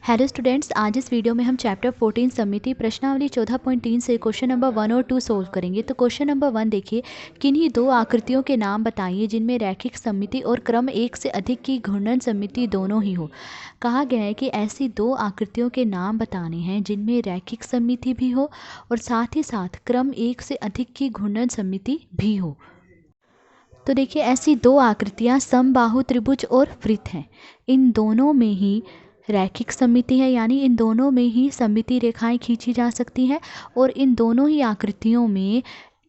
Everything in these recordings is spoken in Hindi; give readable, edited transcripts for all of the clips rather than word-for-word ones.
हेलो स्टूडेंट्स, आज इस वीडियो में हम चैप्टर 14 समिति प्रश्नावली 14.3 से क्वेश्चन नंबर 1 और 2 सोल्व करेंगे। तो क्वेश्चन नंबर 1 देखिए, किन्हीं दो आकृतियों के नाम बताइए जिनमें रैखिक समिति और क्रम एक से अधिक की घूर्णन समिति दोनों ही हो। कहा गया है कि ऐसी दो आकृतियों के नाम बताने हैं जिनमें रैखिक समिति भी हो और साथ ही साथ क्रम एक से अधिक की घूर्णन समिति भी हो। तो देखिए, ऐसी दो आकृतियाँ समबाहु त्रिभुज और वृत्त हैं। इन दोनों में ही रैखिक समिति है, यानी इन दोनों में ही सममिति रेखाएं खींची जा सकती हैं और इन दोनों ही आकृतियों में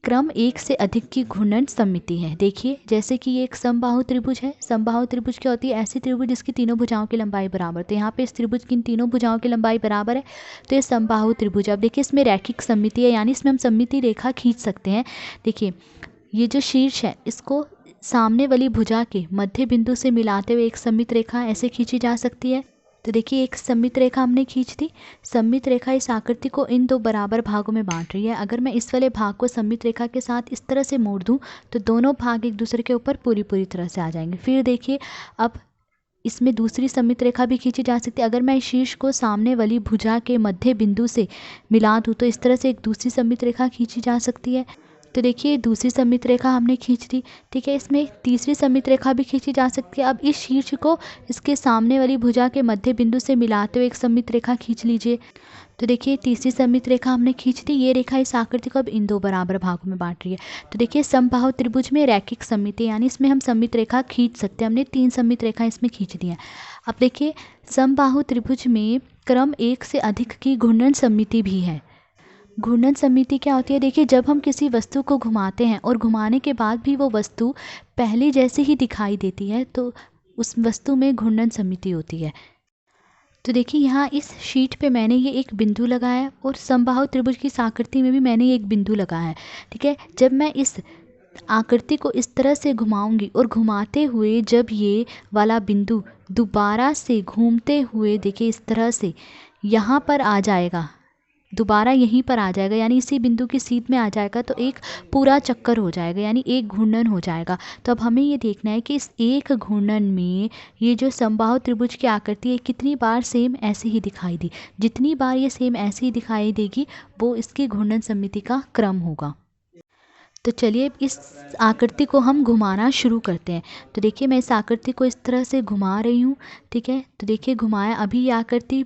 क्रम एक से अधिक की घूर्णन समिति है। देखिए, जैसे कि ये एक समबाहु त्रिभुज है। समबाहु त्रिभुज क्या होती है? ऐसी त्रिभुज जिसकी तीनों भुजाओं की लंबाई बराबर। तो यहाँ पे इस त्रिभुज की तीनों भुजाओं की लंबाई बराबर है, तो ये समबाहु त्रिभुज। अब देखिए, इसमें रैखिक समिति है, यानी इसमें हम सममिति रेखा खींच सकते हैं। देखिए, ये जो शीर्ष है इसको सामने वाली भुजा के मध्य बिंदु से मिलाते हुए एक सममित रेखा ऐसे खींची जा सकती है। तो देखिए, एक सममित रेखा हमने खींच दी। सममित रेखा इस आकृति को इन दो बराबर भागों में बांट रही है। अगर मैं इस वाले भाग को सममित रेखा के साथ इस तरह से मोड़ दूं तो दोनों भाग एक दूसरे के ऊपर पूरी तरह से आ जाएंगे। फिर देखिए, अब इसमें दूसरी सममित रेखा भी खींची जा सकती है। अगर मैं इस शीर्ष को सामने वाली भुजा के मध्य बिंदु से मिला दूँ तो इस तरह से एक दूसरी सममित रेखा खींची जा सकती है। तो देखिए, दूसरी सममित रेखा हमने खींच दी। ठीक है, इसमें तीसरी सममित रेखा भी खींची जा सकती है। अब इस शीर्ष को इसके सामने वाली भुजा के मध्य बिंदु से मिलाते हुए एक सममित रेखा खींच लीजिए। तो देखिए, तीसरी सममित रेखा हमने खींच दी। ये रेखा इस आकृति को अब इन दो बराबर भागों में बांट रही है। तो देखिए, समबाहु त्रिभुज में रैखिक समिति, यानी इसमें हम सममित रेखा खींच सकते हैं। हमने 3 सममित रेखा इसमें खींच दी है। अब देखिए, समबाहु त्रिभुज में क्रम एक से अधिक की घूर्णन समिति भी है। घूर्णन समिति क्या होती है? देखिए, जब हम किसी वस्तु को घुमाते हैं और घुमाने के बाद भी वो वस्तु पहले जैसे ही दिखाई देती है तो उस वस्तु में घूर्णन समिति होती है। तो देखिए, यहाँ इस शीट पे मैंने ये एक बिंदु लगाया और समबाहु त्रिभुज की इस आकृति में भी मैंने एक बिंदु लगाया है। ठीक है, जब मैं इस आकृति को इस तरह से घुमाऊंगी और घुमाते हुए जब ये वाला बिंदु दोबारा से घूमते हुए देखिए इस तरह से यहाँ पर आ जाएगा, दोबारा यहीं पर आ जाएगा, यानी इसी बिंदु की सीध में आ जाएगा, तो एक पूरा चक्कर हो जाएगा, यानी एक घूर्णन हो जाएगा। तो अब हमें ये देखना है कि इस एक घूर्णन में ये जो समबाहु त्रिभुज की आकृति है कितनी बार सेम ऐसे ही दिखाई दी। जितनी बार ये सेम ऐसे ही दिखाई देगी वो इसकी घूर्णन समिति का क्रम होगा। तो चलिए, इस आकृति को हम घुमाना शुरू करते हैं। तो देखिए, मैं इस आकृति को इस तरह से घुमा रही हूँ। ठीक है, तो देखिए, घुमाया, अभी ये आकृति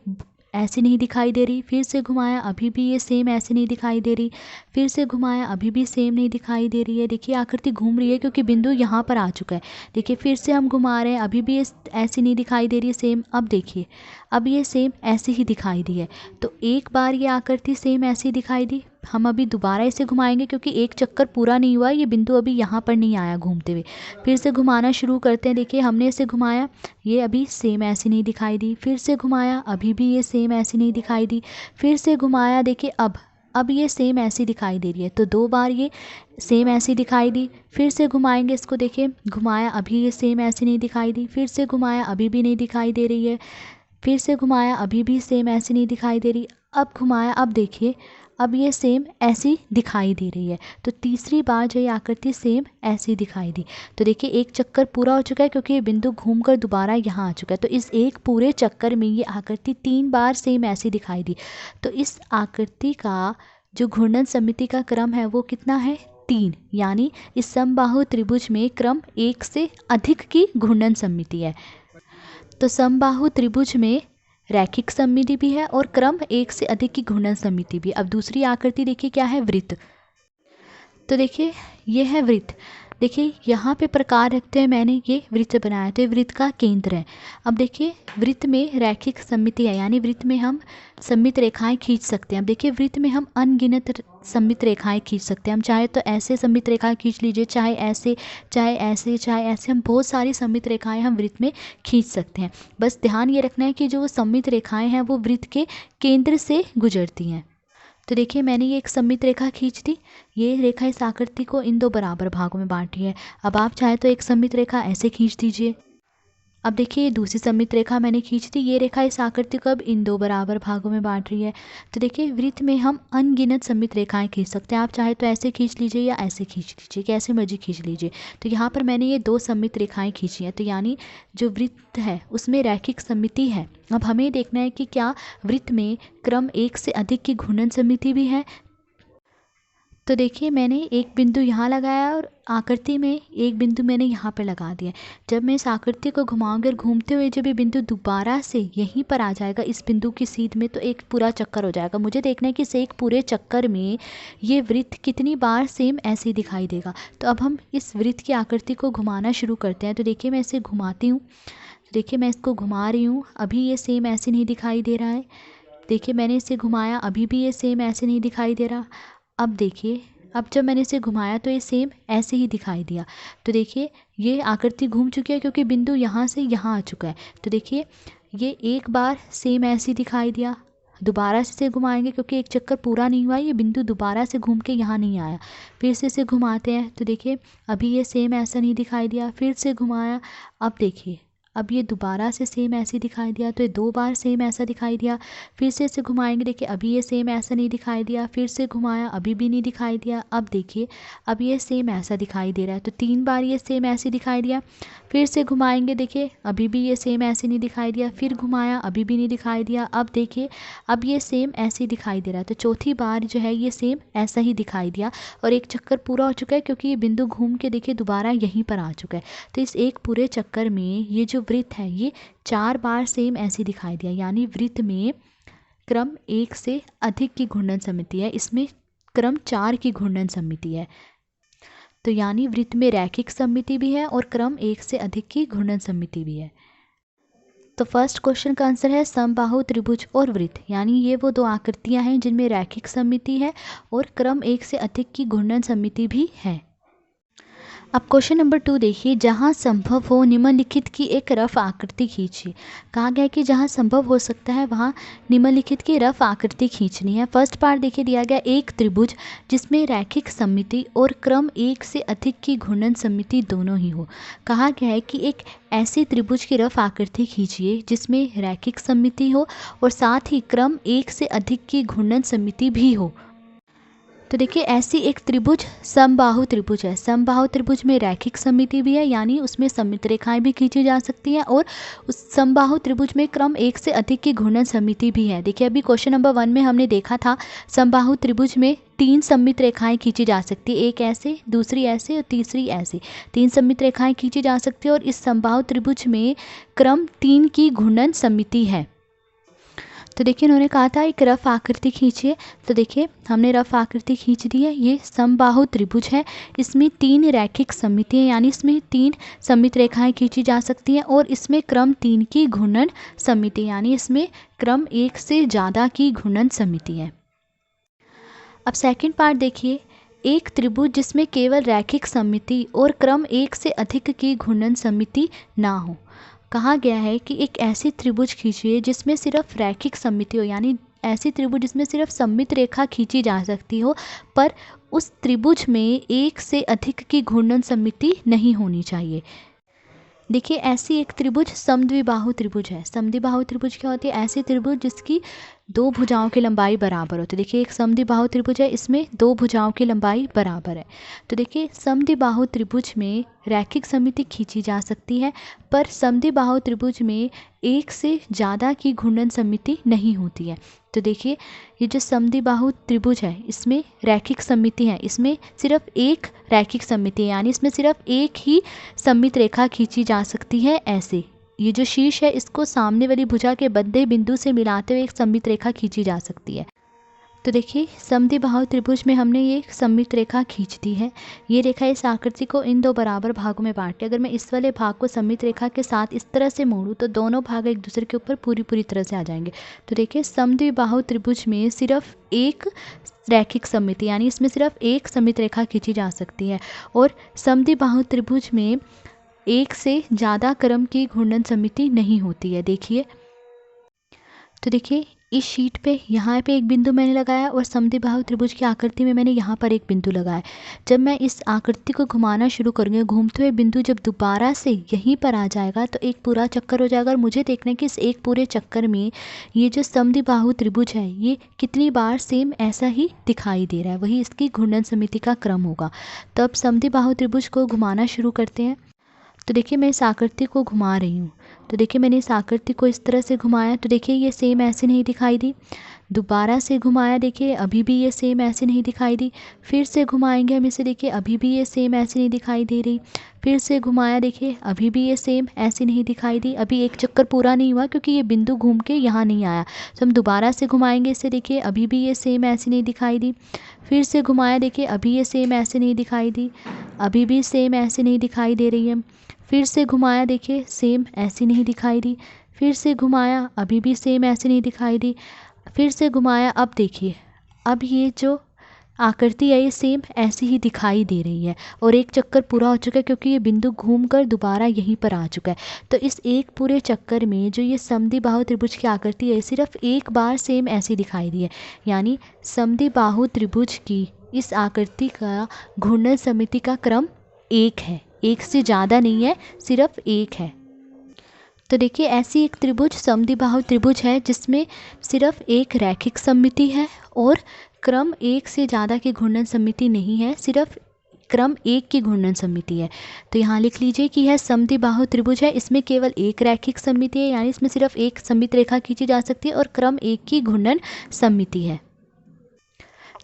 ऐसे नहीं दिखाई दे रही। फिर से घुमाया, अभी भी ये सेम ऐसे नहीं दिखाई दे रही। फिर से घुमाया, अभी भी सेम नहीं दिखाई दे रही है। देखिए, आकृति घूम रही है क्योंकि बिंदु यहाँ पर आ चुका है। देखिए, फिर से हम घुमा रहे हैं, अभी भी ये ऐसी नहीं दिखाई दे रही है सेम। अब देखिए, अब ये सेम ऐसे ही दिखाई दी है। तो एक बार ये आकृति सेम ऐसी दिखाई दी, हम अभी दोबारा इसे घुमाएंगे क्योंकि एक चक्कर पूरा नहीं हुआ, ये बिंदु अभी यहाँ पर नहीं आया घूमते हुए। फिर से घुमाना शुरू करते हैं। देखिए, हमने इसे घुमाया, ये अभी सेम ऐसी नहीं दिखाई दी। फिर से घुमाया, अभी भी ये सेम ऐसी नहीं दिखाई दी। फिर से घुमाया, देखिए अब ये सेम ऐसी दिखाई दे रही है। तो 2 बार ये सेम ऐसी दिखाई दी। फिर से घुमाएंगे इसको, देखिए, घुमाया, अभी ये सेम ऐसी नहीं दिखाई दी। फिर से घुमाया, अभी भी नहीं दिखाई दे रही है। फिर से घुमाया, अभी भी सेम ऐसी नहीं दिखाई दे रही। अब घुमाया, अब देखिए, अब ये सेम ऐसी दिखाई दे रही है। तो तीसरी बार जो ये आकृति सेम ऐसी दिखाई दी। तो देखिए, एक चक्कर पूरा हो चुका है क्योंकि ये बिंदु घूमकर दोबारा यहाँ आ चुका है। तो इस एक पूरे चक्कर में ये आकृति 3 बार सेम ऐसी दिखाई दी। तो इस आकृति का जो घूर्णन समिति का क्रम है वो कितना है? 3। यानी इस समबाहु त्रिभुज में क्रम 1 से अधिक की घूर्णन समिति है। तो समबाहु त्रिभुज में रैखिक समिति भी है और क्रम 1 से अधिक की घूर्णन समिति भी। अब दूसरी आकृति देखिए, क्या है? वृत्त। तो देखिए, ये है वृत्त। देखिए, यहाँ पे प्रकार रखते हैं, मैंने ये वृत्त बनाया, तो ये वृत्त का केंद्र है। अब देखिए, वृत्त में रैखिक समिति है, यानी वृत्त में हम सममित रेखाएं खींच सकते हैं। अब देखिए, वृत्त में हम अनगिनत सममित रेखाएं खींच सकते हैं। हम चाहे तो ऐसे सममित रेखाएं खींच लीजिए, चाहे ऐसे, चाहे ऐसे, चाहे ऐसे, हम बहुत सारी सममित रेखाएं हम वृत्त में खींच सकते हैं। बस ध्यान ये रखना है कि जो सममित रेखाएं हैं वो वृत्त के केंद्र से गुजरती हैं। तो देखिए, मैंने ये एक सममित रेखा खींच दी। ये रेखा इस आकृति को इन दो बराबर भागों में बांटी है। अब आप चाहे तो एक सममित रेखा ऐसे खींच दीजिए। अब देखिए ये दूसरी सममित रेखा मैंने खींच दी। ये रेखा इस आकृति को अब इन दो बराबर भागों में बांट रही है। तो देखिए वृत्त में हम अनगिनत सममित रेखाएं खींच सकते हैं। आप चाहे तो ऐसे खींच लीजिए या ऐसे खींच लीजिए, कैसे मर्जी खींच लीजिए। तो यहाँ पर मैंने ये दो सममित रेखाएं खींची हैं, तो यानी जो वृत्त है उसमें रैखिक सममिति है। अब हमें देखना है कि क्या वृत्त में क्रम 1 से अधिक की घूर्णन सममिति भी है। तो देखिए मैंने एक बिंदु यहाँ लगाया और आकृति में एक बिंदु मैंने यहाँ पर लगा दिया। जब मैं इस आकृति को घुमाऊंगी और घूमते हुए जब ये बिंदु दोबारा से यहीं पर आ जाएगा इस बिंदु की सीध में, तो एक पूरा चक्कर हो जाएगा। मुझे देखना है कि इस एक पूरे चक्कर में ये वृत्त कितनी बार सेम ऐसे ही दिखाई देगा। तो अब हम इस वृत्त की आकृति को घुमाना शुरू करते हैं। तो देखिए मैं इसे घुमाती हूँ, देखिए मैं इसको घुमा रही हूँ, अभी ये सेम ऐसे नहीं दिखाई दे रहा है। देखिए मैंने इसे घुमाया, अभी भी ये सेम ऐसे नहीं दिखाई दे रहा। अब देखिए अब जब मैंने इसे घुमाया तो ये सेम ऐसे ही दिखाई दिया। तो देखिए ये आकृति घूम चुकी है क्योंकि बिंदु यहाँ से यहाँ आ चुका है। तो देखिए ये एक बार सेम ऐसे ही दिखाई दिया, दोबारा से इसे घुमाएंगे क्योंकि एक चक्कर पूरा नहीं हुआ, ये बिंदु दोबारा से घूम के यहाँ नहीं आया। फिर से इसे घुमाते हैं, तो देखिए अभी ये सेम ऐसा नहीं दिखाई दिया। फिर से घुमाया, अब देखिए अब ये दोबारा से सेम ऐसे दिखाई दिया। तो ये दो बार सेम ऐसा दिखाई दिया। फिर से इसे घुमाएंगे, देखिए अभी ये सेम ऐसा नहीं दिखाई दिया। फिर से घुमाया, अभी भी नहीं दिखाई दिया। अब देखिए अब ये सेम ऐसा दिखाई दे रहा है। तो 3 बार ये सेम ऐसे दिखाई दिया। फिर से घुमाएंगे, देखिए अभी भी ये सेम ऐसे नहीं दिखाई दिया। फिर घुमाया, अभी भी नहीं दिखाई दिया। अब देखिए अब ये सेम ऐसे दिखाई दे रहा है। तो चौथी बार जो है ये सेम ऐसा ही दिखाई दिया और एक चक्कर पूरा हो चुका है क्योंकि ये बिंदु घूम के देखिए दोबारा यहीं पर आ चुका है। तो इस एक पूरे चक्कर में ये जो वृत्त है ये 4 बार सेम ऐसे दिखाई दिया, यानी वृत्त में क्रम 1 से अधिक की घूर्णन सममिति है, इसमें क्रम 4 की घूर्णन सममिति है। तो यानी वृत्त में रैखिक सममिति भी है और क्रम 1 से अधिक की घूर्णन सममिति भी है। तो फर्स्ट क्वेश्चन का आंसर है समबाहु त्रिभुज और वृत्त, यानी ये वो दो आकृतियां हैं जिनमें रैखिक सममिति है और क्रम 1 से अधिक की घूर्णन सममिति भी है। अब क्वेश्चन नंबर 2 देखिए, जहाँ संभव हो निम्नलिखित की एक रफ आकृति खींचिए। कहा गया है कि जहाँ संभव हो सकता है वहाँ निम्नलिखित की रफ आकृति खींचनी है। फर्स्ट पार्ट देखिए दिया गया एक त्रिभुज जिसमें रैखिक सममिति और क्रम 1 से अधिक की घूर्णन सममिति दोनों ही हो। कहा गया है कि एक ऐसी त्रिभुज की रफ आकृति खींचिए जिसमें रैखिक सममिति हो और साथ ही क्रम 1 से अधिक की घूर्णन सममिति भी हो। तो देखिए ऐसी एक त्रिभुज समबाहु त्रिभुज है। समबाहु त्रिभुज में रैखिक सममिति भी है, यानी उसमें सममित रेखाएं भी खींची जा सकती हैं और उस समबाहु त्रिभुज में क्रम 1 से अधिक की घूर्णन सममिति भी है। देखिए अभी क्वेश्चन नंबर 1 में हमने देखा था समबाहु त्रिभुज में 3 सममित रेखाएं खींची जा सकती है, एक ऐसे, दूसरी ऐसे और तीसरी ऐसे। 3 सममित रेखाएं खींची जा सकती है और इस समबाहु त्रिभुज में क्रम 3 की घूर्णन सममिति है। तो देखिए उन्होंने कहा था एक रफ आकृति खींचिए। तो देखिए हमने रफ आकृति खींच दी है। ये समबाहु त्रिभुज है, इसमें 3 रैखिक सममिति है, यानी इसमें 3 सममित रेखाएं खींची जा सकती हैं और इसमें क्रम 3 की घूर्णन सममिति, यानी इसमें क्रम 1 से ज़्यादा की घूर्णन सममिति है। अब सेकंड पार्ट देखिए, एक त्रिभुज जिसमें केवल रैखिक सममिति और क्रम 1 से अधिक की घूर्णन सममिति ना हो। कहा गया है कि एक ऐसी त्रिभुज खींचिए जिसमें सिर्फ रैखिक सममिति हो, यानी ऐसी त्रिभुज जिसमें सिर्फ सममित रेखा खींची जा सकती हो, पर उस त्रिभुज में 1 से अधिक की घूर्णन सममिति नहीं होनी चाहिए। देखिए ऐसी एक त्रिभुज समद्विबाहु त्रिभुज है। समद्विबाहु त्रिभुज क्या होती है? ऐसी त्रिभुज जिसकी 2 भुजाओं की लंबाई बराबर हो। तो देखिए एक समद्विबाहु त्रिभुज है, इसमें 2 भुजाओं की लंबाई बराबर है। तो देखिए समद्विबाहु त्रिभुज में रैखिक सममिति खींची जा सकती है, पर समद्विबाहु त्रिभुज में 1 से ज़्यादा की घूर्णन सममिति नहीं होती है। तो देखिए ये जो समद्विबाहु त्रिभुज है इसमें रैखिक सममिति है, इसमें सिर्फ एक रैखिक सममिति है, यानी इसमें सिर्फ एक ही सममित रेखा खींची जा सकती है। ऐसे ये जो शीर्ष है इसको सामने वाली भुजा के बंधे बिंदु से मिलाते हुए एक सममित रेखा खींची जा सकती है। तो देखिए समद्विबाहु त्रिभुज में हमने ये सममित रेखा खींच दी है। ये रेखा इस आकृति को इन 2 बराबर भागों में बांटे। अगर मैं इस वाले भाग को सममित रेखा के साथ इस तरह से मोड़ूँ तो दोनों भाग एक दूसरे के ऊपर पूरी तरह से आ जाएंगे। तो देखिए समद्विबाहु त्रिभुज में सिर्फ एक रैखिक सममिति, यानी इसमें सिर्फ एक सममित रेखा खींची जा सकती है और समद्विबाहु त्रिभुज में 1 से ज़्यादा क्रम की घूर्णन सममिति नहीं होती है। देखिए तो देखिए इस शीट पे यहाँ पे एक बिंदु मैंने लगाया और समद्विबाहु त्रिभुज की आकृति में मैंने यहाँ पर एक बिंदु लगाया। जब मैं इस आकृति को घुमाना शुरू करूँगी, घूमते हुए बिंदु जब दोबारा से यहीं पर आ जाएगा तो एक पूरा चक्कर हो जाएगा और मुझे देखना है कि इस एक पूरे चक्कर में ये जो समद्विबाहु त्रिभुज है ये कितनी बार सेम ऐसा ही दिखाई दे रहा है, वही इसकी घूर्णन समिति का क्रम होगा। तो अब समद्विबाहु त्रिभुज को घुमाना शुरू करते हैं। तो देखिए मैं इस आकृति को घुमा रही हूँ। तो देखिए मैंने इस आकृति को इस तरह से घुमाया तो देखिए ये सेम ऐसे नहीं दिखाई दी। दोबारा से घुमाया, देखिए अभी भी ये सेम ऐसे नहीं दिखाई दी। फिर से घुमाएंगे हम इसे, देखिए अभी भी ये सेम ऐसे नहीं दिखाई दे रही। फिर से घुमाया, देखिए अभी भी ये सेम ऐसे नहीं दिखाई दी। अभी एक चक्कर पूरा नहीं हुआ क्योंकि ये बिंदु घूम के यहाँ नहीं आया। तो हम दोबारा से घुमाएंगे इसे, देखिए अभी भी ये सेम ऐसे नहीं दिखाई दी। फिर से घुमाया, देखिए अभी ये सेम ऐसे नहीं दिखाई दी। अभी भी सेम ऐसे नहीं दिखाई दे रही है। फिर से घुमाया, देखिए सेम ऐसी नहीं दिखाई दी। फिर से घुमाया, अभी भी सेम ऐसे नहीं दिखाई दी। फिर से घुमाया, अब देखिए अब ये जो आकृति है ये सेम ऐसी ही दिखाई दे रही है और एक चक्कर पूरा हो चुका है क्योंकि ये बिंदु घूमकर दोबारा यहीं पर आ चुका है। तो इस एक पूरे चक्कर में जो ये समद्विबाहु त्रिभुज की आकृति है सिर्फ एक बार सेम ऐसी दिखाई दी है, यानी समद्विबाहु त्रिभुज की इस आकृति का घूर्णन समिति का क्रम एक है, एक से ज़्यादा नहीं है, सिर्फ एक है। तो देखिए ऐसी एक त्रिभुज समद्विबाहु त्रिभुज है जिसमें सिर्फ एक रैखिक सममिति है और क्रम एक से ज़्यादा की घूर्णन सममिति नहीं है, सिर्फ क्रम एक की घूर्णन सममिति है। तो यहाँ लिख लीजिए कि यह समद्विबाहु त्रिभुज है, इसमें केवल एक रैखिक सममिति है, यानी इसमें सिर्फ एक सममित रेखा खींची जा सकती है और क्रम एक की घूर्णन सममिति है।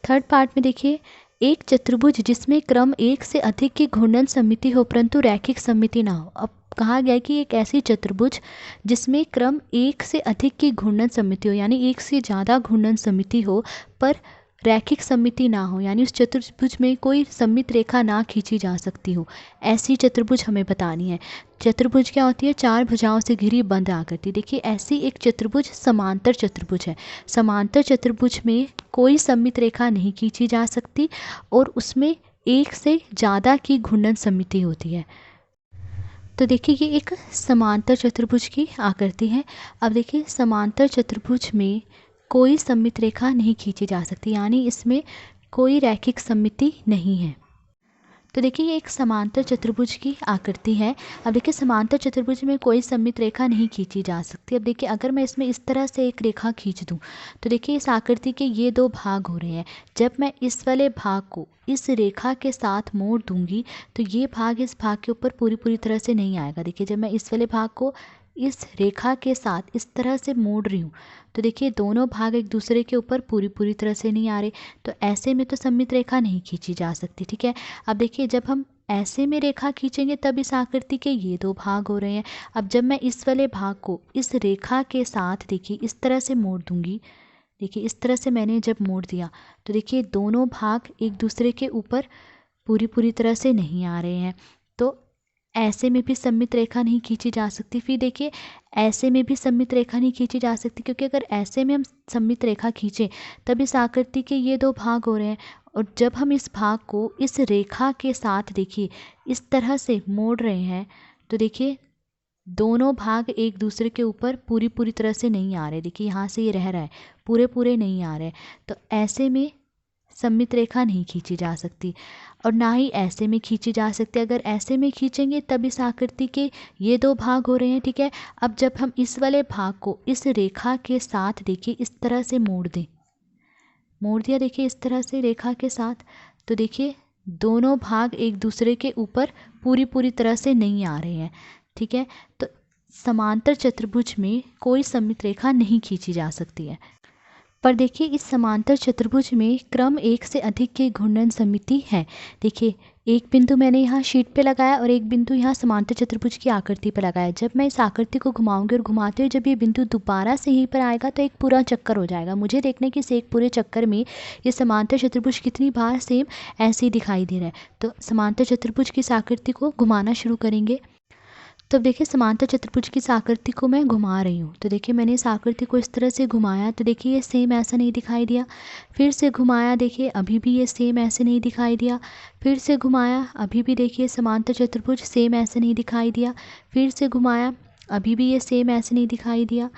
थर्ड पार्ट में देखिए एक चतुर्भुज जिसमें क्रम एक से अधिक की घूर्णन सममिति हो परंतु रैखिक सममिति ना हो। अब कहा गया है कि एक ऐसी चतुर्भुज जिसमें क्रम एक से अधिक की घूर्णन सममिति हो, यानी एक से ज़्यादा घूर्णन सममिति हो पर रैखिक सममिति ना हो, यानी उस चतुर्भुज में कोई सममित रेखा ना खींची जा सकती हो, ऐसी चतुर्भुज हमें बतानी है। चतुर्भुज क्या होती है? चार भुजाओं से घिरी बंद आकृति। देखिए ऐसी एक चतुर्भुज समांतर चतुर्भुज है। समांतर चतुर्भुज में कोई सममित रेखा नहीं खींची जा सकती और उसमें एक से ज़्यादा की घूर्णन सममिति होती है। तो देखिए ये एक समांतर चतुर्भुज की आकृति है। अब देखिए समांतर चतुर्भुज में कोई सममित रेखा नहीं खींची जा सकती, यानी इसमें कोई रैखिक सममिति नहीं है। तो देखिए ये एक समांतर चतुर्भुज की आकृति है। अब देखिए समांतर चतुर्भुज में कोई सममित रेखा नहीं खींची जा सकती। अब देखिए अगर मैं इसमें इस तरह से एक रेखा खींच दूं तो देखिए इस आकृति के ये दो भाग हो रहे हैं। जब मैं इस वाले भाग को इस रेखा के साथ मोड़ दूंगी तो ये भाग इस भाग के ऊपर पूरी तरह से नहीं आएगा। देखिए जब मैं इस वाले भाग को इस रेखा के साथ इस तरह से मोड़ रही हूँ तो देखिए दोनों भाग एक दूसरे के ऊपर पूरी तरह से नहीं आ रहे, तो ऐसे में तो सममित रेखा नहीं खींची जा सकती। ठीक है, अब देखिए जब हम ऐसे में रेखा खींचेंगे तब इस आकृति के ये दो भाग हो रहे हैं। अब जब मैं इस वाले भाग को इस रेखा के साथ देखिए इस तरह से मोड़ दूंगी, देखिए इस तरह से मैंने जब मोड़ दिया तो देखिए दोनों भाग एक दूसरे के ऊपर पूरी तरह से नहीं आ रहे हैं, तो ऐसे में भी सममित रेखा नहीं खींची जा सकती। फिर देखिए ऐसे में भी सममित रेखा नहीं खींची जा सकती क्योंकि अगर ऐसे में हम सममित रेखा खींचें तब इस आकृति के ये दो भाग हो रहे हैं और जब हम इस भाग को इस रेखा के साथ देखिए इस तरह से मोड़ रहे हैं तो देखिए दोनों भाग एक दूसरे के ऊपर पूरी तरह से नहीं आ रहे। देखिए यहाँ से ये रह रहा है, पूरे नहीं आ रहे, तो ऐसे में सममित रेखा नहीं खींची जा सकती और ना ही ऐसे में खींची जा सकती। अगर ऐसे में खींचेंगे तब इस आकृति के ये दो भाग हो रहे हैं। ठीक है, अब जब हम इस वाले भाग को इस रेखा के साथ देखिए इस तरह से मोड़ दें, मोड़ दिया देखिए इस तरह से रेखा के साथ, तो देखिए दोनों भाग एक दूसरे के ऊपर पूरी तरह से नहीं आ रहे हैं। ठीक है, तो समांतर चतुर्भुज में कोई सममित रेखा नहीं खींची जा सकती है। पर देखिए इस समांतर चतुर्भुज में क्रम एक से अधिक की घूर्णन सममिति है। देखिए एक बिंदु मैंने यहाँ शीट पे लगाया और एक बिंदु यहाँ समांतर चतुर्भुज की आकृति पर लगाया। जब मैं इस आकृति को घुमाऊंगी और घुमाते हुए जब ये बिंदु दोबारा से यहीं पर आएगा तो एक पूरा चक्कर हो जाएगा। मुझे देखना है कि इस एक पूरे चक्कर में ये समांतर चतुर्भुज कितनी बार सेम ऐसे ही दिखाई दे रहा है। तो समांतर चतुर्भुज की इस आकृति को घुमाना शुरू करेंगे। तो देखिए समांतर चतुर्भुज की इस आकृति को मैं घुमा रही हूँ, तो देखिए मैंने इस आकृति को इस तरह से घुमाया तो देखिए ये सेम ऐसा नहीं दिखाई दिया। फिर से घुमाया, देखिए अभी भी ये सेम ऐसे नहीं दिखाई दिया। फिर से घुमाया, अभी भी देखिए समांतर चतुर्भुज सेम ऐसे नहीं दिखाई दिया। फिर से घुमाया, अभी भी ये सेम ऐसे नहीं दिखाई दिया।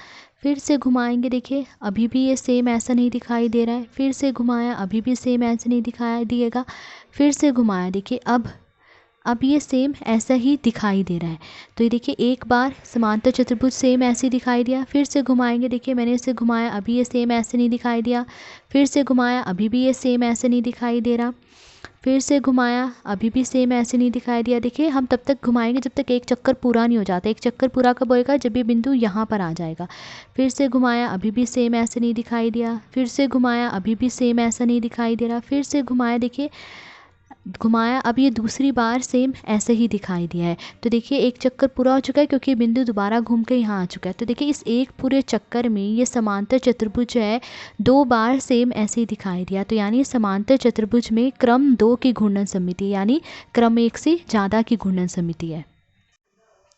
फिर से घुमाएंगे, देखिए अभी भी ये सेम ऐसा नहीं दिखाई दे रहा है। फिर से घुमाया, अभी भी सेम ऐसा नहीं दिखाई दिएगा। फिर से घुमाया, देखिए अब ये सेम ऐसा ही दिखाई दे रहा है। तो ये देखिए एक बार समांतर चतुर्भुज सेम ऐसे ही दिखाई दिया। फिर से घुमाएंगे, देखिए मैंने इसे घुमाया, अभी ये सेम ऐसे नहीं दिखाई दिया। फिर से घुमाया, अभी भी ये सेम ऐसे नहीं दिखाई दे रहा। फिर से घुमाया, अभी भी सेम ऐसे नहीं दिखाई दिया। देखिए हम तब तक घुमाएंगे जब तक एक चक्कर पूरा नहीं हो जाता। एक चक्कर पूरा कब होएगा? जब ये बिंदु यहाँ पर आ जाएगा। फिर से घुमाया, अभी भी सेम ऐसे नहीं दिखाई दिया। फिर से घुमाया, अभी भी सेम ऐसा नहीं दिखाई दे रहा। फिर से घुमाया, देखिए घुमाया, अब ये दूसरी बार सेम ऐसे ही दिखाई दिया है। तो देखिए एक चक्कर पूरा हो चुका है क्योंकि बिंदु दोबारा घूम के यहाँ आ चुका है। तो देखिए इस एक पूरे चक्कर में ये समांतर चतुर्भुज है 2 बार सेम ऐसे ही दिखाई दिया। तो यानी समांतर चतुर्भुज में क्रम 2 की घूर्णन समिति यानी क्रम 1 से ज़्यादा की घूर्णन समिति है।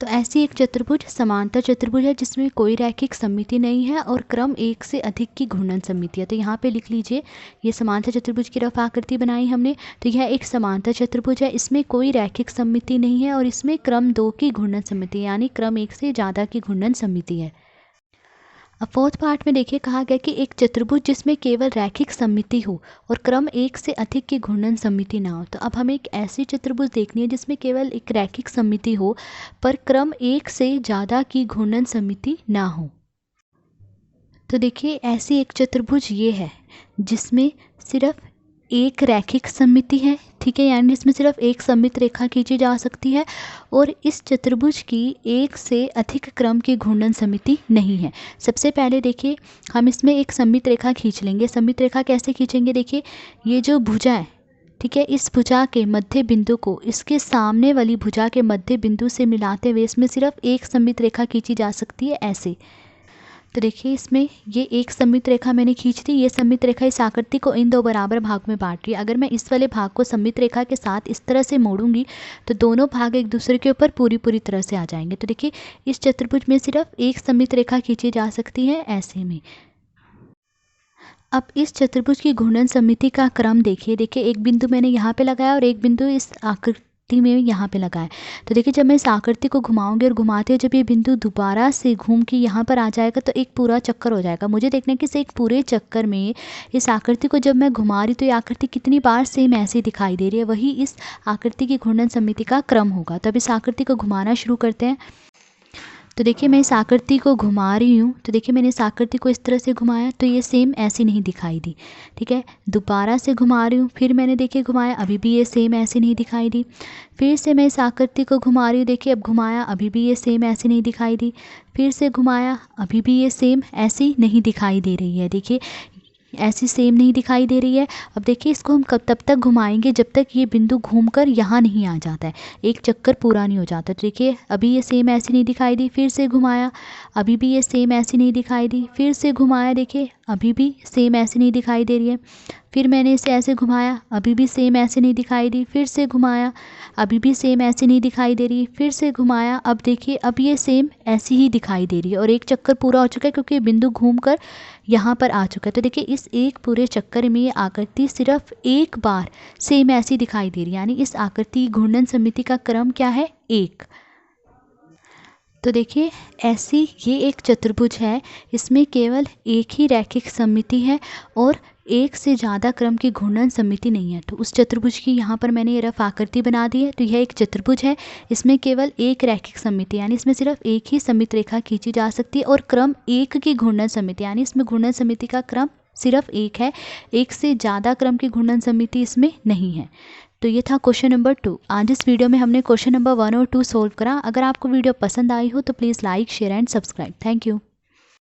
तो ऐसी एक चतुर्भुज समांतर चतुर्भुज है जिसमें कोई रैखिक सममिति नहीं है और क्रम 1 से अधिक की घूर्णन समिति है। तो यहाँ पे लिख लीजिए, ये समांतर चतुर्भुज की रफ आकृति बनाई हमने। तो यह एक समांतर चतुर्भुज है, इसमें कोई रैखिक सममिति नहीं है और इसमें क्रम 2 की घूर्णन समिति यानी क्रम 1 से ज़्यादा की घूर्णन समिति है। अब फोर्थ पार्ट में देखिए कहा गया कि एक चतुर्भुज जिसमें केवल रैखिक सममिति हो और क्रम 1 से अधिक की घूर्णन सममिति ना हो। तो अब हमें एक ऐसी चतुर्भुज देखनी है जिसमें केवल एक रैखिक सममिति हो पर क्रम 1 से ज़्यादा की घूर्णन सममिति ना हो। तो देखिए ऐसी एक चतुर्भुज ये है जिसमें सिर्फ एक रैखिक सममिति है, ठीक है, यानी इसमें सिर्फ एक सममित रेखा खींची जा सकती है और इस चतुर्भुज की 1 से अधिक क्रम की घूर्णन समिति नहीं है। सबसे पहले देखिए हम इसमें एक सममित रेखा खींच लेंगे। सममित रेखा कैसे खींचेंगे? देखिए ये जो भुजा है, ठीक है, इस भुजा के मध्य बिंदु को इसके सामने वाली भुजा के मध्य बिंदु से मिलाते हुए इसमें सिर्फ एक सममित रेखा खींची जा सकती है ऐसे। तो देखिए इसमें ये एक सममित रेखा मैंने खींच दी। ये सममित रेखा इस आकृति को इन 2 बराबर भाग में बांट रही है। अगर मैं इस वाले भाग को सममित रेखा के साथ इस तरह से मोड़ूंगी तो दोनों भाग एक दूसरे के ऊपर पूरी तरह से आ जाएंगे। तो देखिए इस चतुर्भुज में सिर्फ एक सममित रेखा खींची जा सकती है ऐसे में। अब इस चतुर्भुज की घूर्णन समिति का क्रम देखिए एक बिंदु मैंने यहाँ पे लगाया और एक बिंदु इस आकृति में यहाँ पे लगाया। तो देखिए जब मैं इस आकृति को घुमाऊंगी और घुमाते जब ये बिंदु दोबारा से घूम के यहाँ पर आ जाएगा तो एक पूरा चक्कर हो जाएगा। मुझे देखना है कि इस एक पूरे चक्कर में इस आकृति को जब मैं घुमा रही तो ये आकृति कितनी बार सेम ऐसे दिखाई दे रही है, वही इस आकृति की घूर्णन समिति का क्रम होगा। तब इस आकृति को घुमाना शुरू करते हैं। तो देखिए मैं इस आकृति को घुमा रही हूँ। तो देखिए मैंने इस आकृति को इस तरह से घुमाया तो ये सेम ऐसी नहीं दिखाई दी, ठीक है। दोबारा से घुमा रही हूँ, फिर मैंने देखिए घुमाया, अभी भी ये सेम ऐसी नहीं दिखाई दी। फिर से मैं इस आकृति को घुमा रही हूँ, देखिए अब घुमाया, अभी भी ये सेम ऐसी नहीं दिखाई दी। फिर से घुमाया, अभी भी ये सेम ऐसी नहीं दिखाई दे रही है। देखिए ऐसी सेम नहीं दिखाई दे रही है। अब देखिए इसको हम कब तब तक घुमाएंगे जब तक ये बिंदु घूमकर यहाँ नहीं आ जाता है, एक चक्कर पूरा नहीं हो जाता। तो देखिए अभी ये सेम ऐसी नहीं दिखाई दी। फिर से घुमाया, अभी भी ये सेम ऐसी नहीं दिखाई दी। फिर से घुमाया, देखिए अभी भी सेम ऐसी नहीं दिखाई दे रही है। फिर मैंने इसे ऐसे घुमाया, अभी भी सेम ऐसे नहीं दिखाई दी। फिर से घुमाया, अभी भी सेम ऐसे नहीं दिखाई दे रही। फिर से घुमाया, अब देखिए अब ये सेम ऐसी ही दिखाई दे रही है और एक चक्कर पूरा हो चुका है क्योंकि बिंदु घूमकर यहाँ पर आ चुका है। तो देखिए इस एक पूरे चक्कर में ये आकृति सिर्फ एक बार सेम ऐसी दिखाई दे रही है, यानी इस आकृति घूर्णन समिति का क्रम क्या है? 1। तो देखिए ऐसी ये एक चतुर्भुज है, इसमें केवल एक ही रैखिक सममिति है और एक से ज़्यादा क्रम की घूर्णन समिति नहीं है। तो उस चतुर्भुज की यहाँ पर मैंने ये रफ आकृति बना दी है। तो यह एक चतुर्भुज है, इसमें केवल एक रैखिक सममिति यानी इसमें सिर्फ एक ही सममित रेखा खींची जा सकती है और क्रम 1 की घूर्णन समिति यानी इसमें घूर्णन समिति का क्रम सिर्फ 1 है, एक से ज़्यादा क्रम की घूर्णन समिति इसमें नहीं है। तो ये था क्वेश्चन नंबर 2। आज इस वीडियो में हमने क्वेश्चन नंबर 1 और 2 सोल्व करा। अगर आपको वीडियो पसंद आई हो तो please like, share and subscribe. Thank you.